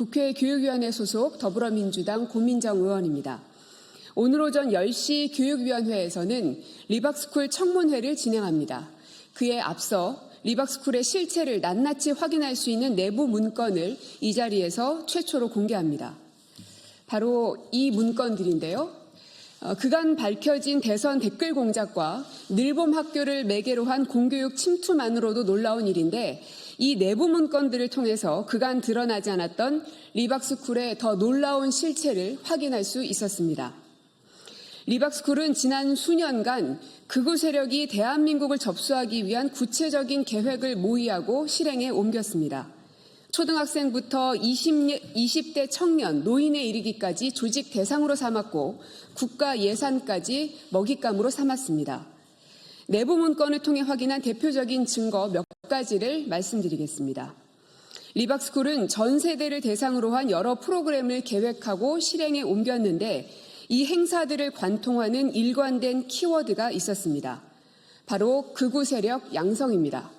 국회 교육위원회 소속 더불어민주당 고민정 의원입니다. 오늘 오전 10시 교육위원회에서는 리박스쿨 청문회를 진행합니다. 그에 앞서 리박스쿨의 실체를 낱낱이 확인할 수 있는 내부 문건을 이 자리에서 최초로 공개합니다. 바로 이 문건들인데요. 그간 밝혀진 대선 댓글 공작과 늘봄 학교를 매개로 한 공교육 침투만으로도 놀라운 일인데 이 내부 문건들을 통해서 그간 드러나지 않았던 리박스쿨의 더 놀라운 실체를 확인할 수 있었습니다. 리박스쿨은 지난 수년간 극우 세력이 대한민국을 접수하기 위한 구체적인 계획을 모의하고 실행에 옮겼습니다. 초등학생부터 20대 청년, 노인에 이르기까지 조직 대상으로 삼았고 국가 예산까지 먹잇감으로 삼았습니다. 내부 문건을 통해 확인한 대표적인 증거 몇 가지를 말씀드리겠습니다. 리박스쿨은 전 세대를 대상으로 한 여러 프로그램을 계획하고 실행에 옮겼는데 이 행사들을 관통하는 일관된 키워드가 있었습니다. 바로 극우 세력 양성입니다.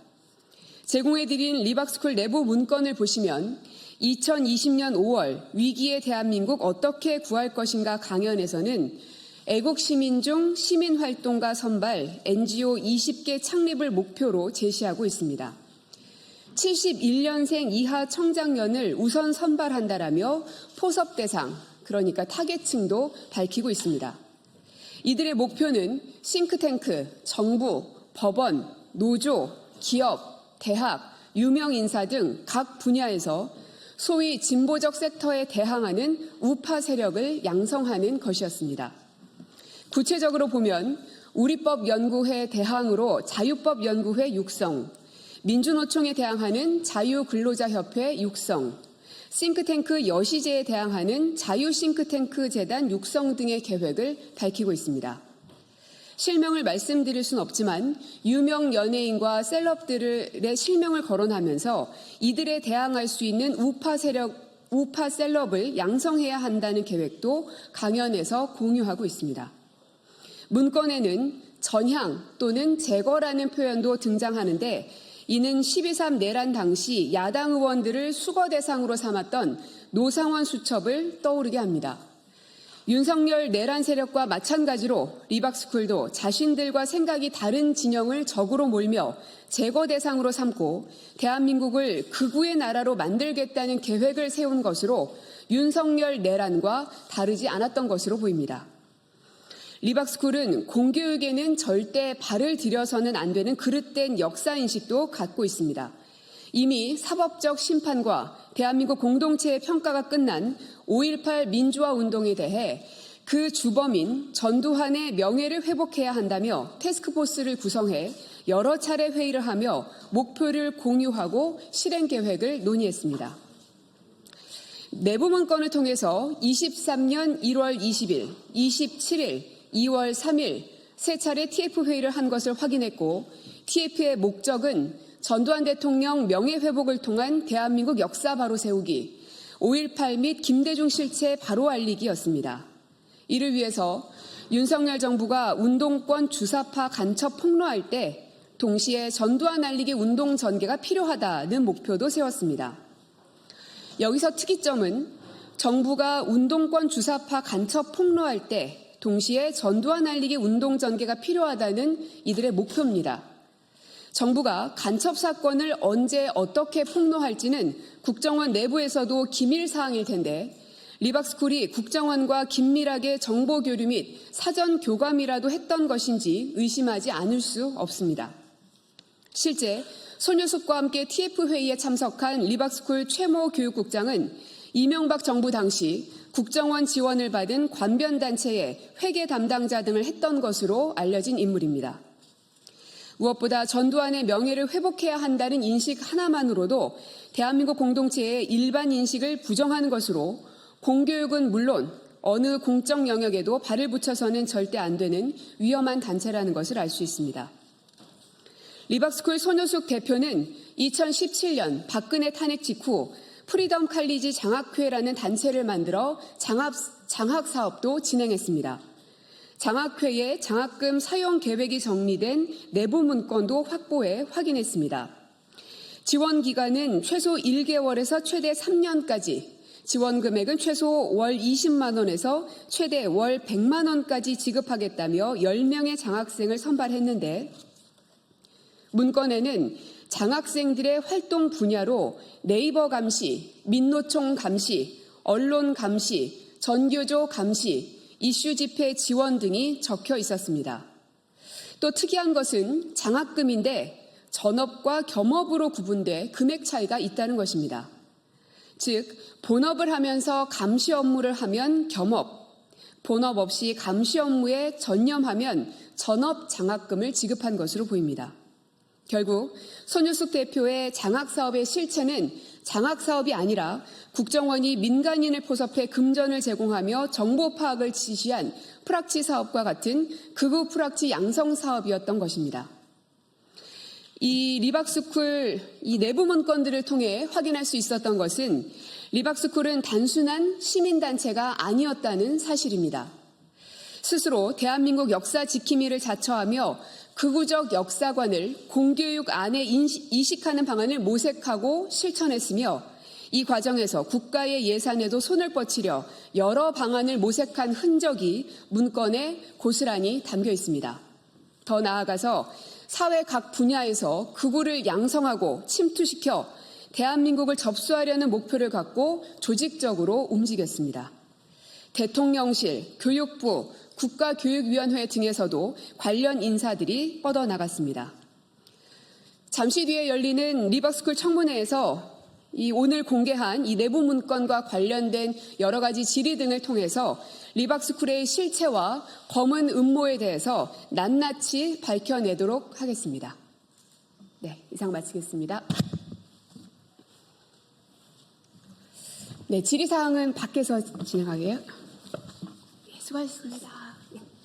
제공해드린 리박스쿨 내부 문건을 보시면 2020년 5월 위기의 대한민국 어떻게 구할 것인가 강연에서는 애국시민중 시민활동가 선발 NGO 20개 창립을 목표로 제시하고 있습니다. 71년생 이하 청장년을 우선 선발한다라며 포섭 대상, 그러니까 타겟층도 밝히고 있습니다. 이들의 목표는 싱크탱크, 정부, 법원, 노조, 기업, 대학, 유명 인사 등 각 분야에서 소위 진보적 섹터에 대항하는 우파 세력을 양성하는 것이었습니다. 구체적으로 보면 우리법연구회 대항으로 자유법연구회 육성, 민주노총에 대항하는 자유근로자협회 육성, 싱크탱크 여시제에 대항하는 자유싱크탱크 재단 육성 등의 계획을 밝히고 있습니다. 실명을 말씀드릴 수는 없지만 유명 연예인과 셀럽들의 실명을 거론하면서 이들에 대항할 수 있는 우파 셀럽을 양성해야 한다는 계획도 강연에서 공유하고 있습니다. 문건에는 전향 또는 제거라는 표현도 등장하는데 이는 12.3 내란 당시 야당 의원들을 수거 대상으로 삼았던 노상원 수첩을 떠오르게 합니다. 윤석열 내란 세력과 마찬가지로 리박스쿨도 자신들과 생각이 다른 진영을 적으로 몰며 제거 대상으로 삼고 대한민국을 극우의 나라로 만들겠다는 계획을 세운 것으로 윤석열 내란과 다르지 않았던 것으로 보입니다. 리박스쿨은 공교육에는 절대 발을 들여서는 안 되는 그릇된 역사인식도 갖고 있습니다. 이미 사법적 심판과 대한민국 공동체의 평가가 끝난 5.18 민주화 운동에 대해 그 주범인 전두환의 명예를 회복해야 한다며 태스크포스를 구성해 여러 차례 회의를 하며 목표를 공유하고 실행 계획을 논의했습니다. 내부 문건을 통해서 23년 1월 20일, 27일, 2월 3일 세 차례 TF 회의를 한 것을 확인했고 TF의 목적은 전두환 대통령 명예회복을 통한 대한민국 역사 바로 세우기, 5.18 및 김대중 실체 바로 알리기였습니다. 이를 위해서 윤석열 정부가 운동권 주사파 간첩 폭로할 때 동시에 전두환 알리기 운동 전개가 필요하다는 목표도 세웠습니다. 여기서 특이점은 정부가 운동권 주사파 간첩 폭로할 때 동시에 전두환 알리기 운동 전개가 필요하다는 이들의 목표입니다. 정부가 간첩 사건을 언제 어떻게 폭로할지는 국정원 내부에서도 기밀 사항일 텐데 리박스쿨이 국정원과 긴밀하게 정보 교류 및 사전 교감이라도 했던 것인지 의심하지 않을 수 없습니다. 실제 손효숙과 함께 TF 회의에 참석한 리박스쿨 최모 교육국장은 이명박 정부 당시 국정원 지원을 받은 관변단체의 회계 담당자 등을 했던 것으로 알려진 인물입니다. 무엇보다 전두환의 명예를 회복해야 한다는 인식 하나만으로도 대한민국 공동체의 일반 인식을 부정하는 것으로 공교육은 물론 어느 공적 영역에도 발을 붙여서는 절대 안 되는 위험한 단체라는 것을 알 수 있습니다. 리박스쿨 손효숙 대표는 2017년 박근혜 탄핵 직후 프리덤 칼리지 장학회라는 단체를 만들어 장학 사업도 진행했습니다. 장학회의 장학금 사용 계획이 정리된 내부 문건도 확보해 확인했습니다. 지원 기간은 최소 1개월에서 최대 3년까지 지원 금액은 최소 월 20만 원에서 최대 월 100만 원까지 지급하겠다며 10명의 장학생을 선발했는데 문건에는 장학생들의 활동 분야로 네이버 감시, 민노총 감시, 언론 감시, 전교조 감시, 이슈 집회 지원 등이 적혀 있었습니다. 또 특이한 것은 장학금인데 전업과 겸업으로 구분돼 금액 차이가 있다는 것입니다. 즉, 본업을 하면서 감시 업무를 하면 겸업, 본업 없이 감시 업무에 전념하면 전업 장학금을 지급한 것으로 보입니다. 결국 손유숙 대표의 장학사업의 실체는 장학사업이 아니라 국정원이 민간인을 포섭해 금전을 제공하며 정보 파악을 지시한 프락치 사업과 같은 극우 프락치 양성 사업이었던 것입니다. 이 리박스쿨 이 내부 문건들을 통해 확인할 수 있었던 것은 리박스쿨은 단순한 시민단체가 아니었다는 사실입니다. 스스로 대한민국 역사 지킴이를 자처하며 극우적 역사관을 공교육 안에 이식하는 방안을 모색하고 실천했으며 이 과정에서 국가의 예산에도 손을 뻗치려 여러 방안을 모색한 흔적이 문건에 고스란히 담겨 있습니다. 더 나아가서 사회 각 분야에서 극우를 양성하고 침투시켜 대한민국을 접수하려는 목표를 갖고 조직적으로 움직였습니다. 대통령실, 교육부, 국가교육위원회 등에서도 관련 인사들이 뻗어나갔습니다. 잠시 뒤에 열리는 리박스쿨 청문회에서 오늘 공개한 이 내부 문건과 관련된 여러 가지 질의 등을 통해서 리박스쿨의 실체와 검은 음모에 대해서 낱낱이 밝혀내도록 하겠습니다. 네, 이상 마치겠습니다. 네, 질의사항은 밖에서 진행하게요. 네, 수고하셨습니다.